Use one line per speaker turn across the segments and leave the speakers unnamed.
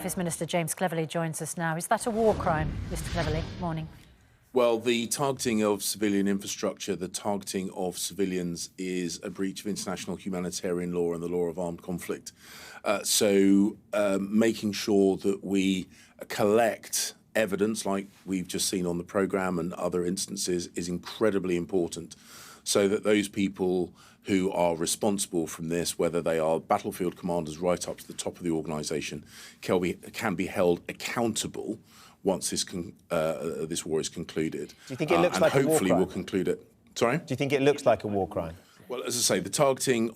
Defence Minister James Cleverly joins us now. Is that a war crime, Mr Cleverly? Morning.
Well, the targeting of civilian infrastructure, the targeting of civilians is a breach of international humanitarian law and the law of armed conflict. Making sure that we collect evidence like we've just seen on the programme and other instances is incredibly important, so that those people who are responsible from this, whether they are battlefield commanders right up to the top of the organisation, can be held accountable once this war is concluded.
Do you think it looks like a war crime?
Hopefully we'll conclude it. Sorry?
Do you think it looks like a war crime?
Well, as I say, the targeting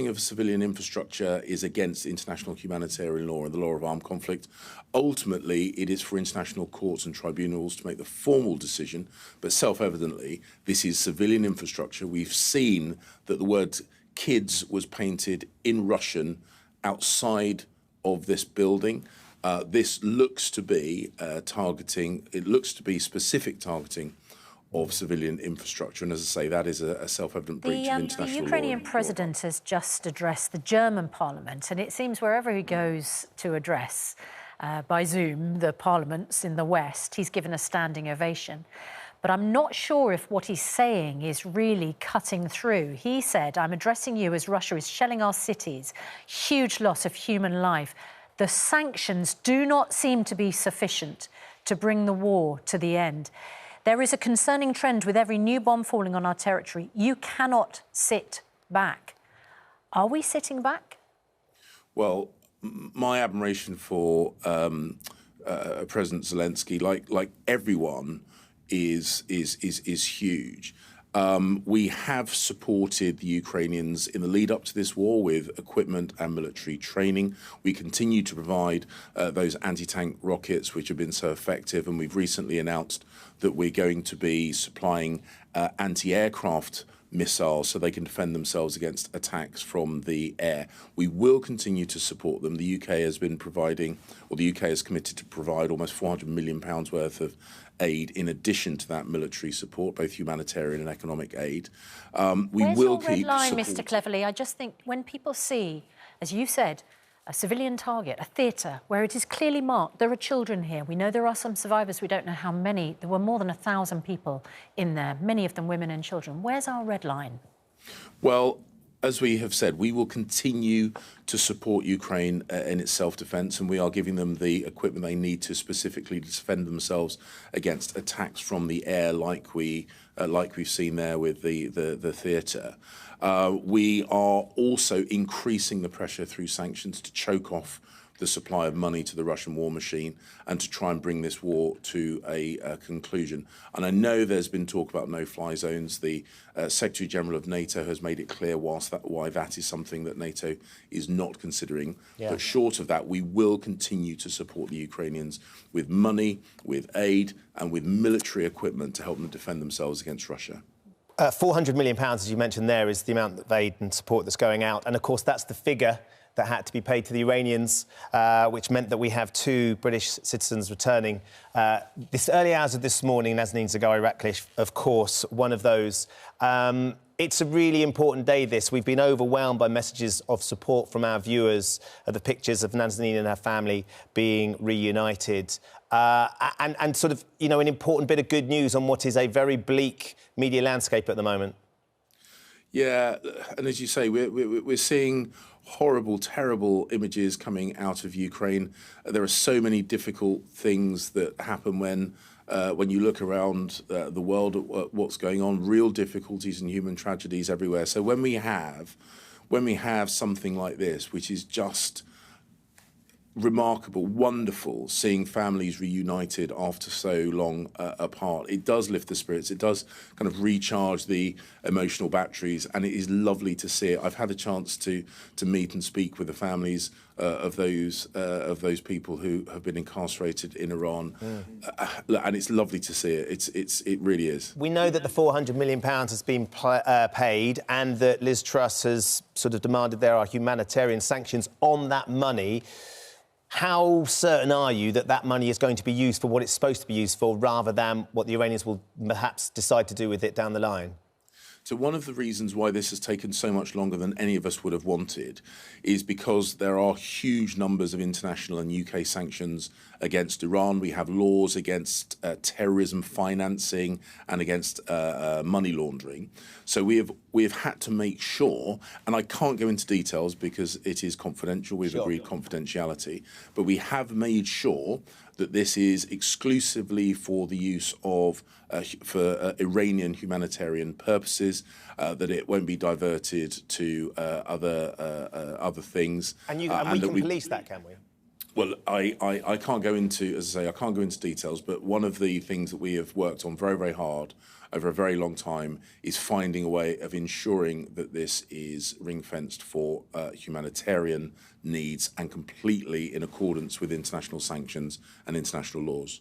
of civilian infrastructure is against international humanitarian law and the law of armed conflict. Ultimately, it is for international courts and tribunals to make the formal decision, but self-evidently, this is civilian infrastructure. We've seen that the word kids was painted in Russian outside of this building. This looks to be specific targeting of civilian infrastructure. And as I say, that is a self-evident breach of international law.
The Ukrainian president has just addressed the German parliament, and it seems wherever he goes to address by Zoom the parliaments in the West, he's given a standing ovation. But I'm not sure if what he's saying is really cutting through. He said, "I'm addressing you as Russia is shelling our cities, huge loss of human life. The sanctions do not seem to be sufficient to bring the war to the end. There is a concerning trend with every new bomb falling on our territory. You cannot sit back." Are we sitting back?
Well, my admiration for President Zelensky, like everyone, is huge. We have supported the Ukrainians in the lead up to this war with equipment and military training. We continue to provide those anti-tank rockets, which have been so effective, and we've recently announced that we're going to be supplying anti-aircraft missiles so they can defend themselves against attacks from the air. We will continue to support them. The UK has been providing, or the UK has committed to provide almost £400 million worth of aid in addition to that military support, both humanitarian and economic aid.
Where's your red line, Mr Cleverly? I just think when people see, as you said, a civilian target, a theatre, where it is clearly marked, there are children here. We know there are some survivors. We don't know how many. There were more than 1,000 people in there, many of them women and children. Where's our red line?
Well, as we have said, we will continue to support Ukraine in its self-defence, and we are giving them the equipment they need to specifically defend themselves against attacks from the air, like we've seen there with the theatre. We are also increasing the pressure through sanctions to choke off the supply of money to the Russian war machine and to try and bring this war to a conclusion. And I know there's been talk about no-fly zones. The Secretary-General of NATO has made it clear why that is something that NATO is not considering. Yeah. But short of that, we will continue to support the Ukrainians with money, with aid and with military equipment to help them defend themselves against Russia.
£400 million, as you mentioned there, is the amount of aid and support that's going out. And, of course, that's the figure that had to be paid to the Iranians, which meant that we have 2 British citizens returning. This early hours of this morning, Nazanin Zaghari-Ratcliffe, of course, one of those. It's a really important day, this. We've been overwhelmed by messages of support from our viewers of the pictures of Nazanin and her family being reunited. And sort of, you know, an important bit of good news on what is a very bleak media landscape at the moment.
Yeah, and as you say, we're seeing horrible, terrible images coming out of Ukraine. There are so many difficult things that happen when you look around the world at what's going on, real difficulties and human tragedies everywhere. So when we have something like this, which is just remarkable, wonderful, seeing families reunited after so long apart, it does lift the spirits. It does kind of recharge the emotional batteries, and it is lovely to see it. I've had a chance to meet and speak with the families of those people who have been incarcerated in Iran, and it's lovely to see it. It really is.
We know that the £400 million has been paid, and that Liz Truss has sort of demanded there are humanitarian sanctions on that money. How certain are you that that money is going to be used for what it's supposed to be used for, rather than what the Iranians will perhaps decide to do with it down the line?
So one of the reasons why this has taken so much longer than any of us would have wanted is because there are huge numbers of international and UK sanctions against Iran. We have laws against terrorism financing and against money laundering. So we have had to make sure, and I can't go into details because it is confidential. We've agreed confidentiality, but we have made sure that this is exclusively for the use of Iranian humanitarian purposes, that it won't be diverted to other things.
And we can police that, can we?
Well, I can't go into, as I say, I can't go into details, but one of the things that we have worked on very, very hard over a very long time is finding a way of ensuring that this is ring-fenced for humanitarian needs and completely in accordance with international sanctions and international laws.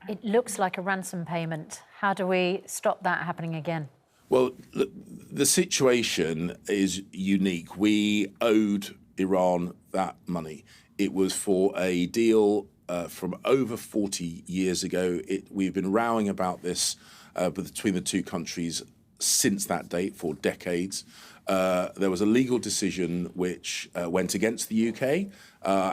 It looks like a ransom payment. How do we stop that happening again?
Well, look, the situation is unique. We owed Iran that money. It was for a deal from over 40 years ago. We've been rowing about this between the two countries since that date for decades. There was a legal decision which went against the UK,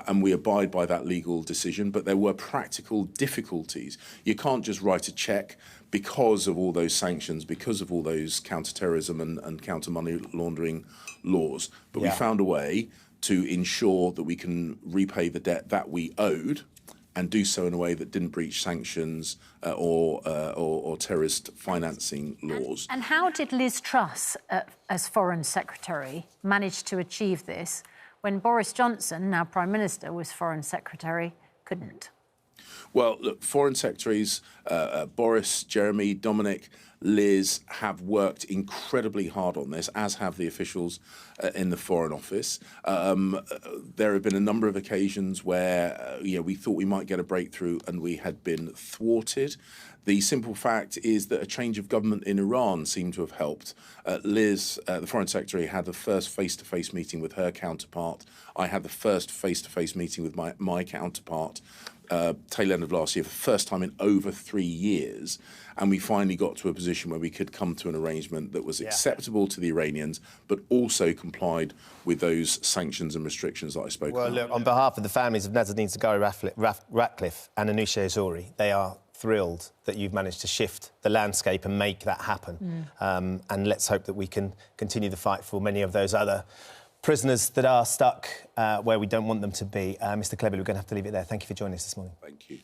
and we abide by that legal decision, but there were practical difficulties. You can't just write a cheque because of all those sanctions, because of all those counter-terrorism and counter-money laundering laws. But we found a way to ensure that we can repay the debt that we owed and do so in a way that didn't breach sanctions or terrorist financing laws.
And how did Liz Truss, as Foreign Secretary, manage to achieve this when Boris Johnson, now Prime Minister, was Foreign Secretary, couldn't?
Well, look, Foreign Secretaries, Boris, Jeremy, Dominic, Liz have worked incredibly hard on this, as have the officials in the Foreign Office. There have been a number of occasions where we thought we might get a breakthrough and we had been thwarted. The simple fact is that a change of government in Iran seemed to have helped. Liz, the Foreign Secretary, had the first face-to-face meeting with her counterpart. I had the first face-to-face meeting with my counterpart tail end of last year, for the first time in over 3 years. And we finally got to a position where we could come to an arrangement that was acceptable to the Iranians, but also complied with those sanctions and restrictions that I spoke about.
Well, look, on behalf of the families of Nazanin Zaghari Ratcliffe and Anousheh Zohri, they are thrilled that you've managed to shift the landscape and make that happen. And let's hope that we can continue the fight for many of those other prisoners that are stuck where we don't want them to be. Mr. Cleverly, we're going to have to leave it there. Thank you for joining us this morning.
Thank you.